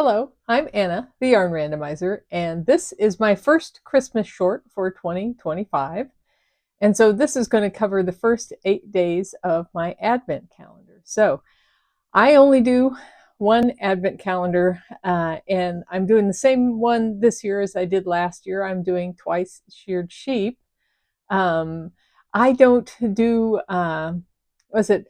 Hello, I'm Anna, the Yarn Randomizer, and this is my first Christmas short for 2025. And so this is going to cover the first 8 days of my Advent calendar. So I only do one Advent calendar, and I'm doing the same one this year as I did last year. I'm doing twice sheared sheep. Um, I don't do, was it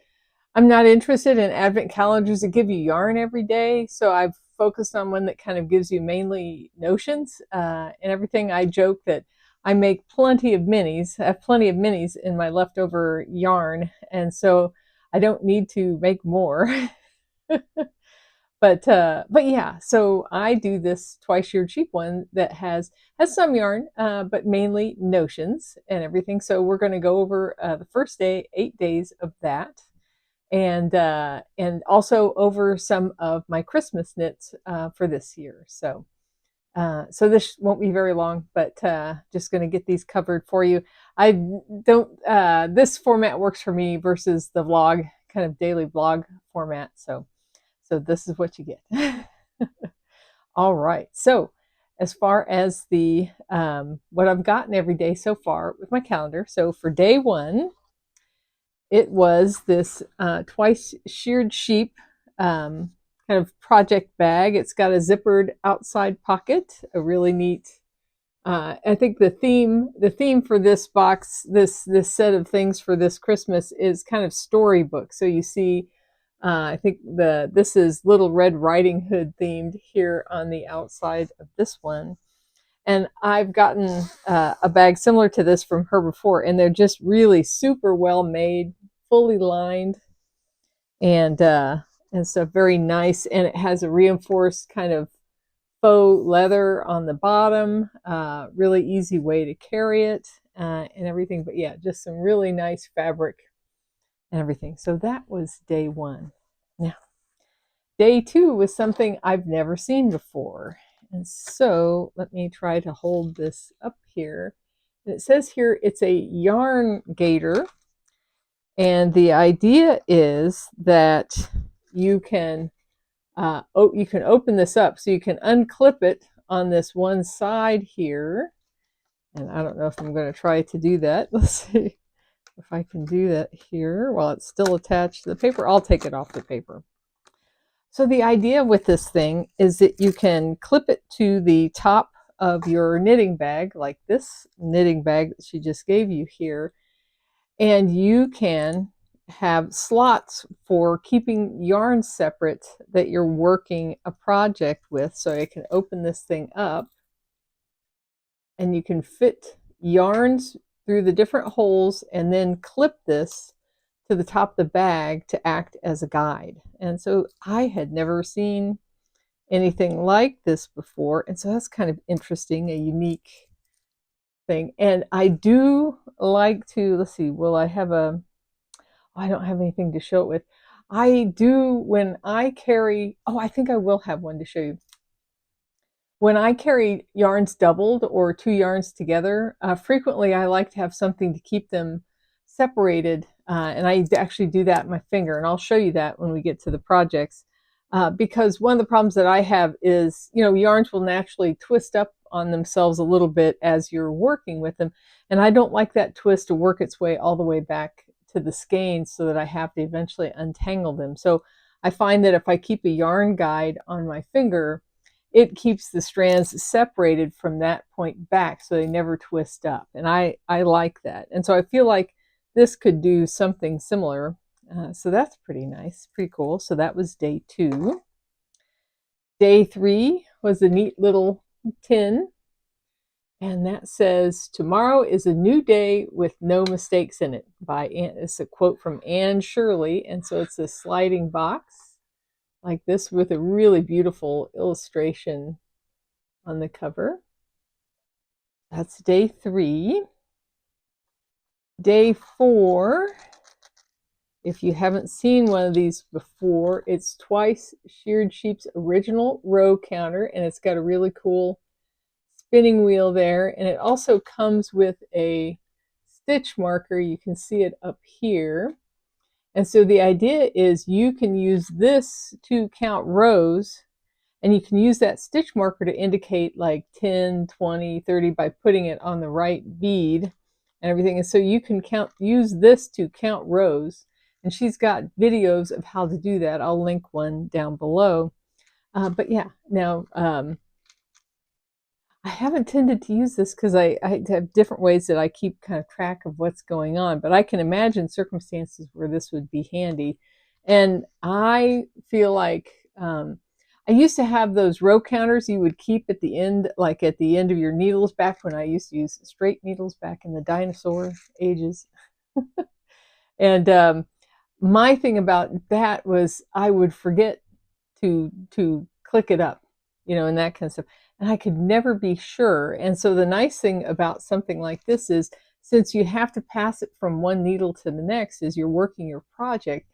I'm not interested in advent calendars that give you yarn every day, so I've focused on one that kind of gives you mainly notions and everything. I joke that I make plenty of minis. I have plenty of minis in my leftover yarn, and so I don't need to make more. But yeah, so I do this twice year cheap one that has some yarn, but mainly notions and everything. So we're going to go over the first day, 8 days of that, and also over some of my Christmas knits for this year. So this won't be very long, but just going to get these covered for you. I don't. This format works for me versus the vlog kind of daily vlog format. So this is what you get. All right. So as far as the what I've gotten every day so far with my calendar. So for day one, it was this twice sheared sheep kind of project bag. It's got a zippered outside pocket, a really neat. I think the theme for this box, this set of things for this Christmas is kind of storybook. So you see, I think this is Little Red Riding Hood themed here on the outside of this one. And I've gotten a bag similar to this from her before, and they're just really super well made, fully lined, and so very nice. And it has a reinforced kind of faux leather on the bottom, really easy way to carry it and everything. But yeah, just some really nice fabric and everything. So that was day one. Now, day two was something I've never seen before. And so let me try to hold this up here. And it says here it's a yarn gaiter. And the idea is that you can you can open this up, so you can unclip it on this one side here. And I don't know if I'm going to try to do that. Let's see if I can do that here while it's still attached to the paper. I'll take it off the paper. So the idea with this thing is that you can clip it to the top of your knitting bag, like this knitting bag that she just gave you here, and you can have slots for keeping yarn separate that you're working a project with. So I can open this thing up and you can fit yarns through the different holes and then clip this to the top of the bag to act as a guide. And so I had never seen anything like this before. And so that's kind of interesting, a unique thing. And I do like to, let's see, will I have a, I don't have anything to show it with. I do when I carry, I think I will have one to show you. When I carry yarns doubled or two yarns together, frequently I like to have something to keep them separated. And I actually do that with my finger, and I'll show you that when we get to the projects. Because one of the problems that I have is, yarns will naturally twist up on themselves a little bit as you're working with them. And I don't like that twist to work its way all the way back to the skeins so that I have to eventually untangle them. So I find that if I keep a yarn guide on my finger, it keeps the strands separated from that point back so they never twist up. And I like that. And so I feel like this could do something similar. So that's pretty nice, pretty cool. So that was day two. Day three was a neat little tin. And that says, "Tomorrow is a new day with no mistakes in it." By Anne. It's a quote from Anne Shirley. And so it's a sliding box like this with a really beautiful illustration on the cover. That's day three. Day four, if you haven't seen one of these before, it's Twice Sheared Sheep's original row counter, and it's got a really cool spinning wheel there, and it also comes with a stitch marker. You can see it up here. And so the idea is you can use this to count rows, And you can use that stitch marker to indicate like 10, 20, 30 by putting it on the right bead and everything. And so you can use this to count rows. And she's got videos of how to do that. I'll link one down below. But yeah, now I haven't tended to use this because I have different ways that I keep kind of track of what's going on. But I can imagine circumstances where this would be handy. And I feel like I used to have those row counters you would keep at the end, like at the end of your needles back when I used to use straight needles back in the dinosaur ages. And my thing about that was I would forget to click it up, and that kind of stuff. And I could never be sure. And so the nice thing about something like this is, since you have to pass it from one needle to the next as you're working your project,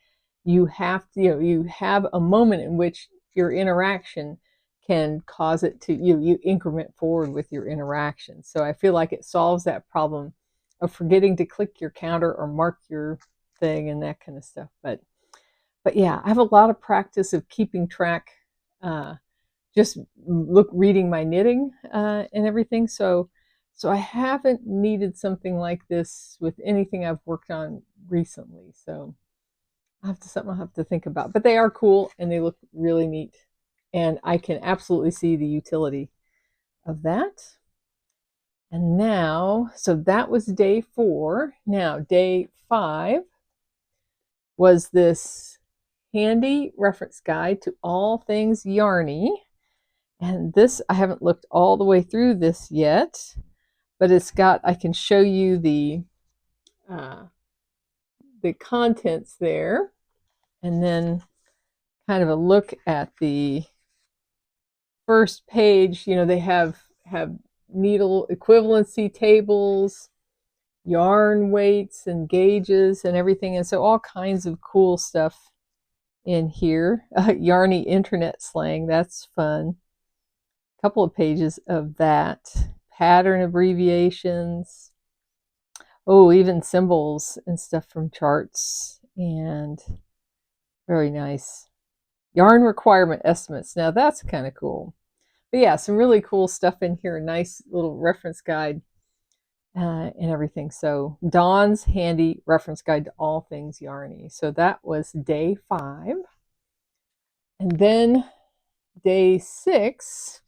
you have to, you have a moment in which your interaction can cause it to, you increment forward with your interaction. So I feel like it solves that problem of forgetting to click your counter or mark your thing and that kind of stuff. But yeah, I have a lot of practice of keeping track, just reading my knitting and everything. So I haven't needed something like this with anything I've worked on recently. So something I'll have to think about. But they are cool and they look really neat. And I can absolutely see the utility of that. And now, so that was day 4. Now, day 5 was this handy reference guide to all things yarny. And this, I haven't looked all the way through this yet, but it's got, I can show you the contents there, and then kind of a look at the first page. They have needle equivalency tables, yarn weights and gauges and everything. And so all kinds of cool stuff in here. Yarny internet slang, that's fun. A couple of pages of that. Pattern abbreviations. Oh, even symbols and stuff from charts. And very nice. Yarn requirement estimates. Now that's kind of cool. But yeah, some really cool stuff in here. A nice little reference guide and everything. So Dawn's handy reference guide to all things yarny. So that was day 5. And then day 6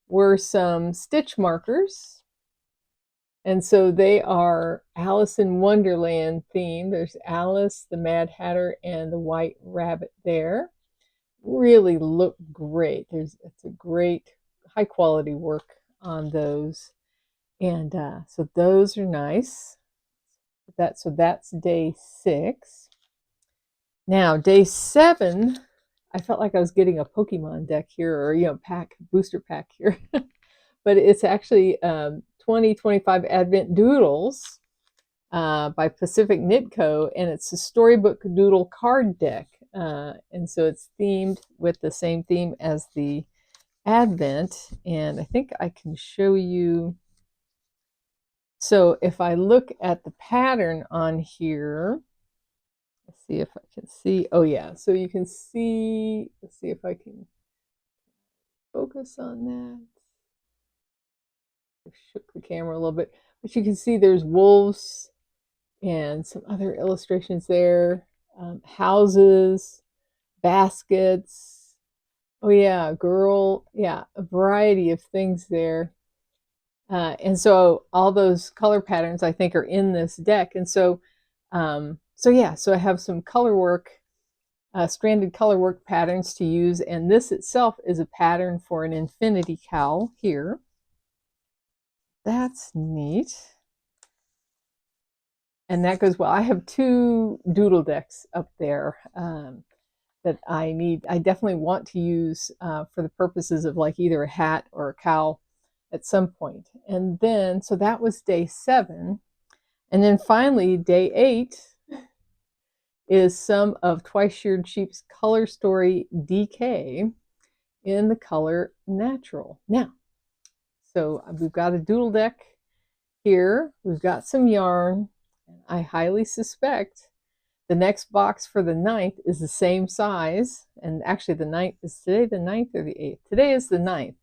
were some stitch markers. And so they are Alice in Wonderland themed. There's Alice, the Mad Hatter, and the White Rabbit there. Really look great. It's a great high quality work on those. And so those are nice. So that's day 6. Now, day 7, I felt like I was getting a Pokemon deck here, or booster pack here. But it's actually 2025 Advent Doodles by Pacific Knit Co. And it's a storybook doodle card deck. And so it's themed with the same theme as the Advent. And I think I can show you. So if I look at the pattern on here, let's see if I can see. Oh yeah, so you can see, let's see if I can focus on that. I shook the camera a little bit, but you can see there's wolves and some other illustrations there. Houses, baskets. Oh yeah, girl. Yeah, a variety of things there. And so all those color patterns I think are in this deck. And so, so I have some color work, stranded color work patterns to use. And this itself is a pattern for an infinity cowl here. That's neat. And that goes well. I have 2 doodle decks up there that I need. I definitely want to use for the purposes of like either a hat or a cowl at some point. And then, so that was day 7. And then finally, day 8 is some of Twice Sheared Sheep's Color Story DK in the color Natural. Now, so we've got a doodle deck here. We've got some yarn. I highly suspect The next box for the 9th is the same size. And actually the 9th, is today the 9th or the 8th? Today is the 9th.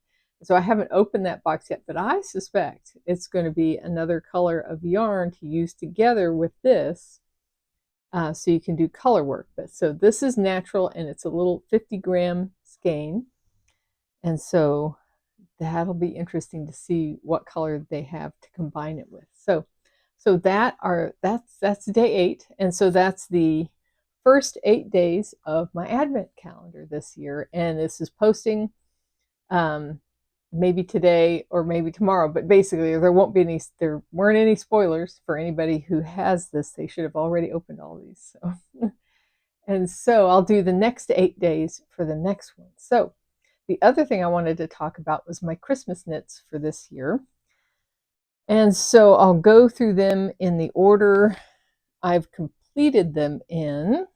So I haven't opened that box yet, but I suspect it's going to be another color of yarn to use together with this. So you can do color work. But so this is natural, and it's a little 50-gram skein. And so that'll be interesting to see what color they have to combine it with. So that's day 8, and so that's the first 8 days of my Advent calendar this year. And this is posting maybe today or maybe tomorrow, but basically there weren't any spoilers for anybody who has this. They should have already opened all these. So and so I'll do the next 8 days for the next one. So the other thing I wanted to talk about was my Christmas knits for this year. And so I'll go through them in the order I've completed them in,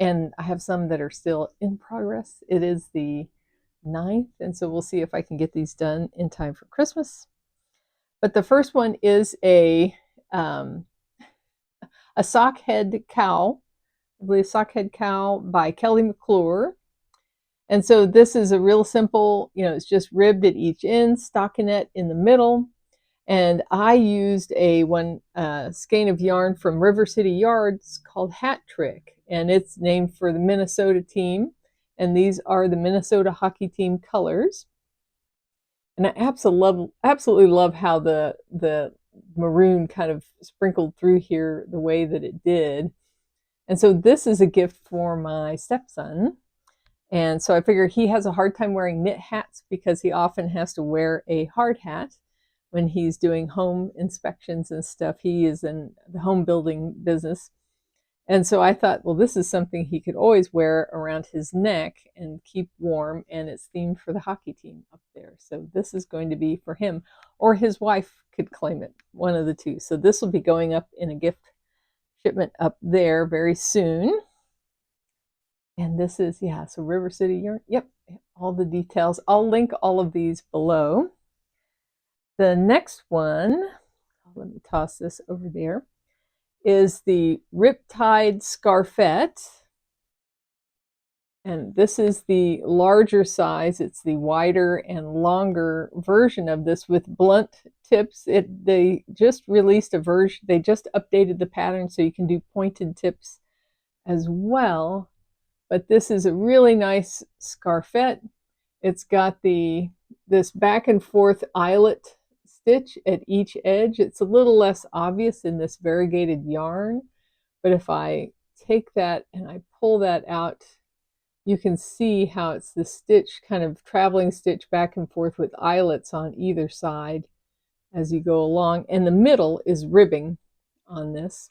and I have some that are still in progress. It is the 9th, and so we'll see if I can get these done in time for Christmas. But the first one is a sockhead cowl, I believe sockhead cowl by Kelly McClure. And so this is a real simple, it's just ribbed at each end, stockinette in the middle. And I used a skein of yarn from River City Yards called Hat Trick, and it's named for the Minnesota team. And these are the Minnesota hockey team colors. And I absolutely love how the maroon kind of sprinkled through here the way that it did. And so this is a gift for my stepson. And so I figure he has a hard time wearing knit hats because he often has to wear a hard hat when he's doing home inspections and stuff. He is in the home building business. And so I thought, well, this is something he could always wear around his neck and keep warm, and it's themed for the hockey team up there. So this is going to be for him, or his wife could claim it, one of the two. So this will be going up in a gift shipment up there very soon. And this is, so River City Yarn. Yep, all the details. I'll link all of these below. The next one, let me toss this over there, is the Riptide Scarfette. And this is the larger size. It's the wider and longer version of this with blunt tips. They just released a version. They just updated the pattern so you can do pointed tips as well. But this is a really nice scarfette. It's got this back and forth eyelet stitch at each edge. It's a little less obvious in this variegated yarn, but if I take that and I pull that out, you can see how it's the stitch, kind of traveling stitch back and forth with eyelets on either side as you go along. And the middle is ribbing on this.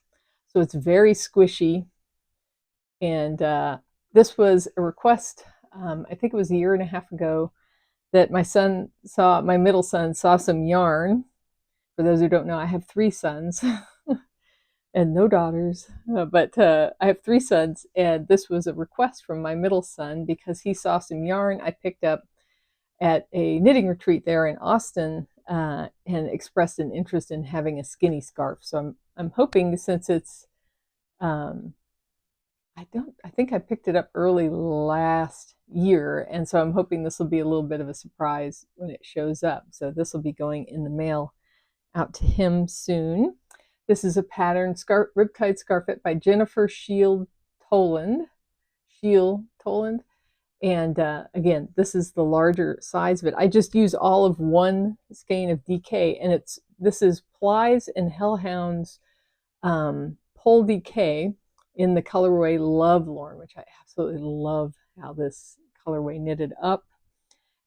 So it's very squishy. And this was a request, I think it was a year and a half ago, that my middle son saw some yarn. For those who don't know, I have 3 sons and no daughters, but I have 3 sons, and this was a request from my middle son because he saw some yarn I picked up at a knitting retreat there in Austin, and expressed an interest in having a skinny scarf. So I'm hoping, since it's I think I picked it up early last year, and so I'm hoping this will be a little bit of a surprise when it shows up. So this will be going in the mail out to him soon. This is a pattern Riptide Scarfette by Jennifer Shield Toland. And again, this is the larger size of it. I just use all of one skein of DK, and this is Plies and Hellhounds Pole DK in the colorway Lovelorn, which I absolutely love how this colorway knitted up.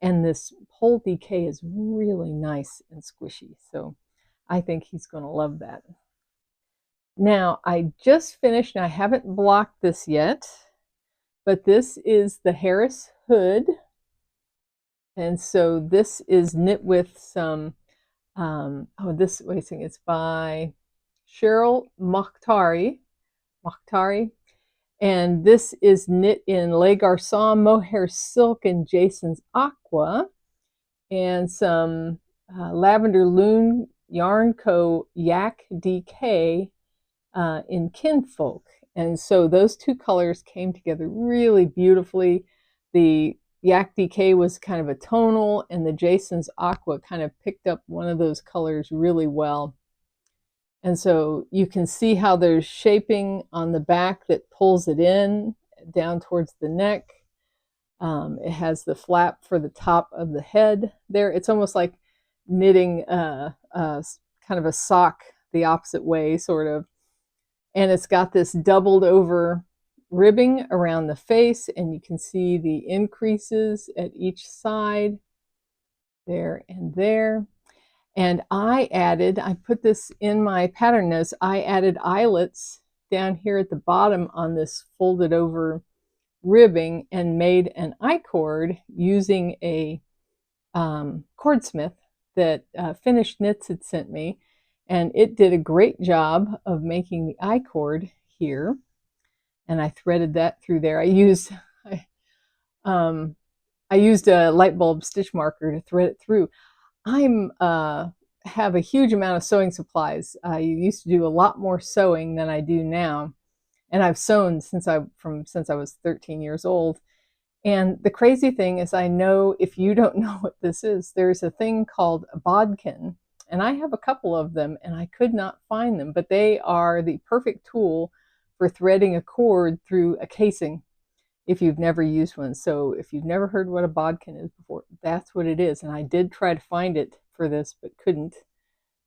And this Pole DK is really nice and squishy, so I think he's going to love that. Now, I just finished, and I haven't blocked this yet, but this is the Harris hood. And so this is knit with some, it's by Cheryl Mokhtari, and this is knit in Le Garçon Mohair Silk and Jason's Aqua, and some Lavender Loon Yarn Co. Yak DK in Kinfolk. And so those two colors came together really beautifully. The Yak DK was kind of a tonal, and the Jason's Aqua kind of picked up one of those colors really well. And so you can see how there's shaping on the back that pulls it in down towards the neck. It has the flap for the top of the head there. It's almost like knitting kind of a sock the opposite way, sort of. And it's got this doubled over ribbing around the face, and you can see the increases at each side, there and there. And I put this in my pattern notes, I added eyelets down here at the bottom on this folded over ribbing and made an I-cord using a cordsmith that Finished Knits had sent me. And it did a great job of making the I-cord here. And I threaded that through there. I used a light bulb stitch marker to thread it through. I'm have a huge amount of sewing supplies. I used to do a lot more sewing than I do now, and I've sewn since I was 13 years old. And the crazy thing is, I know if you don't know what this is, there's a thing called a bodkin, and I have a couple of them, and I could not find them, but they are the perfect tool for threading a cord through a casing if you've never used one. So if you've never heard what a bodkin is before, that's what it is. And I did try to find it for this, but couldn't.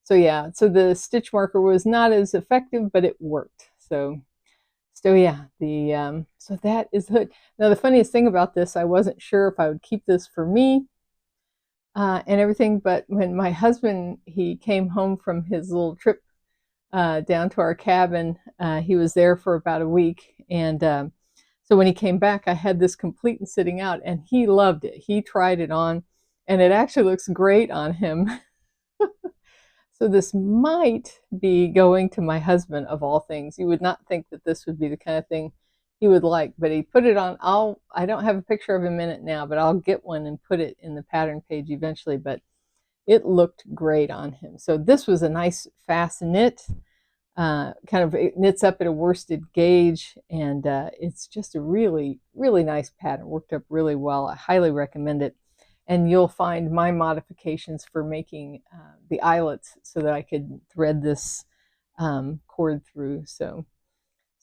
So yeah, so the stitch marker was not as effective, but it worked. So yeah, so that is the hood. Now the funniest thing about this, I wasn't sure if I would keep this for me and everything, but when my husband, he came home from his little trip down to our cabin, he was there for about a week, and so when he came back, I had this complete and sitting out, and he loved it. He tried it on, and it actually looks great on him. So this might be going to my husband, of all things. You would not think that this would be the kind of thing he would like, but he put it on. I don't have a picture of him in it now, but I'll get one and put it in the pattern page eventually. But it looked great on him. So this was a nice fast knit. Kind of, it knits up at a worsted gauge, and it's just a really, really nice pattern. Worked up really well. I highly recommend it. And you'll find my modifications for making the eyelets so that I could thread this cord through. So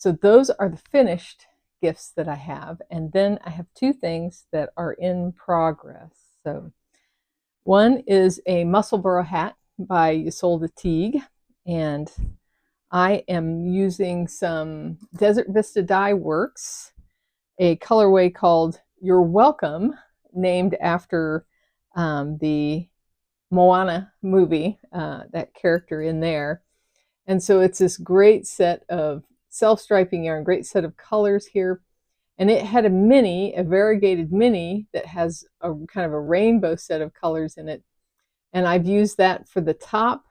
those are the finished gifts that I have. And then I have two things that are in progress. So one is a Musselburgh hat by Isolde Teague, and I am using some Desert Vista Dye Works, a colorway called You're Welcome, named after the Moana movie, that character in there. And so it's this great set of self-striping yarn, great set of colors here. And it had a variegated mini that has a kind of a rainbow set of colors in it. And I've used that for the top.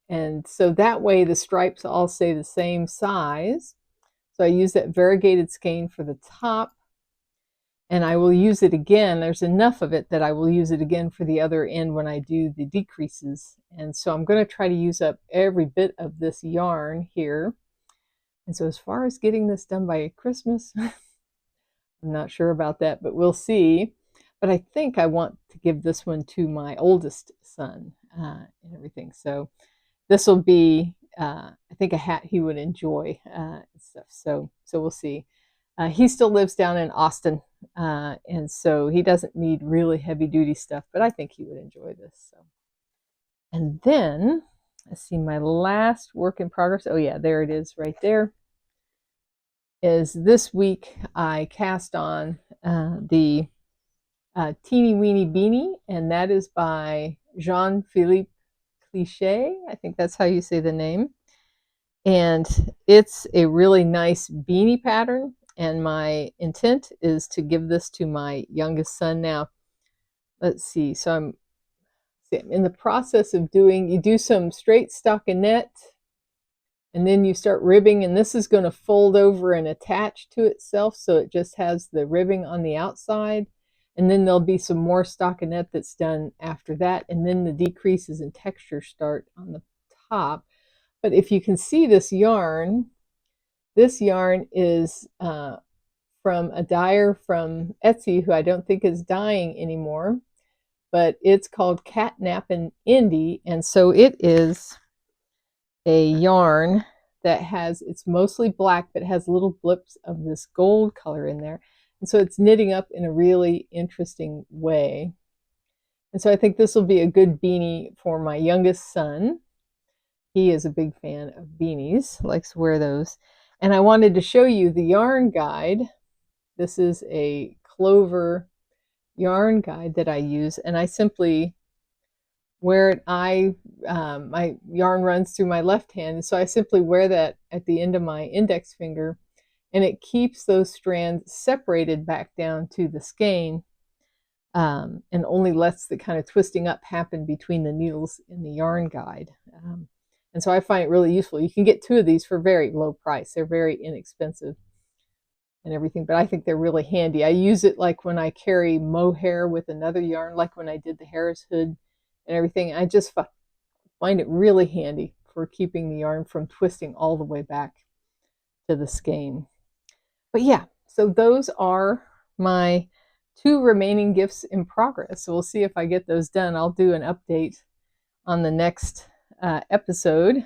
And so that way the stripes all stay the same size. So I use that variegated skein for the top. And I will use it again. There's enough of it that I will use it again for the other end when I do the decreases. And so I'm going to try to use up every bit of this yarn here. And so as far as getting this done by Christmas, I'm not sure about that, but we'll see. But I think I want to give this one to my oldest son and everything. So this will be, I think, a hat he would enjoy and stuff. So we'll see. He still lives down in Austin, and so he doesn't need really heavy duty stuff, but I think he would enjoy this. So, and then let's see, my last work in progress. Oh yeah, there it is right there. Is this week I cast on the Teeny Weeny Beanie, and that is by Jean-Philippe Clichet. I think that's how you say the name. And it's a really nice beanie pattern. And my intent is to give this to my youngest son now. Let's see. So I'm in the process of you do some straight stockinette, and then you start ribbing, and this is going to fold over and attach to itself. So it just has the ribbing on the outside. And then there'll be some more stockinette that's done after that. And then the decreases in texture start on the top. But if you can see this yarn, This yarn is from a dyer from Etsy who I don't think is dyeing anymore, but it's called Catnappin' Indie, and so it is a yarn that has, it's mostly black, but it has little blips of this gold color in there. And so it's knitting up in a really interesting way. And so I think this will be a good beanie for my youngest son. He is a big fan of beanies, likes to wear those. And I wanted to show you the yarn guide. This is a Clover yarn guide that I use, and I simply wear it. My yarn runs through my left hand, so I simply wear that at the end of my index finger, and it keeps those strands separated back down to the skein, and only lets the kind of twisting up happen between the needles in the yarn guide. And so I find it really useful. You can get 2 of these for very low price. They're very inexpensive and everything, but I think they're really handy. I use it like when I carry mohair with another yarn, like when I did the Harris hood and everything. I just find it really handy for keeping the yarn from twisting all the way back to the skein. But yeah, so those are my 2 remaining gifts in progress. So we'll see if I get those done. I'll do an update on the next episode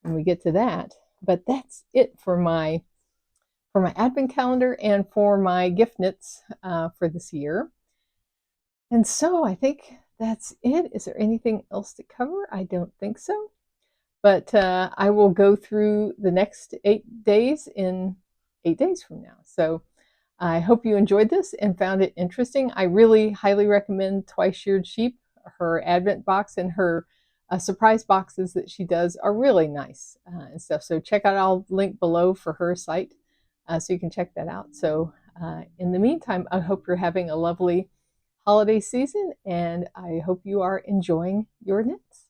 when we get to that. But that's it for my advent calendar and for my gift knits for this year. And so I think that's it. Is there anything else to cover? I don't think so. But I will go through the next 8 days in 8 days from now. So I hope you enjoyed this and found it interesting. I really highly recommend Twice Sheared Sheep. Her Advent box and her surprise boxes that she does are really nice and stuff. So check out, I'll link below for her site so you can check that out. So in the meantime, I hope you're having a lovely holiday season, and I hope you are enjoying your knits.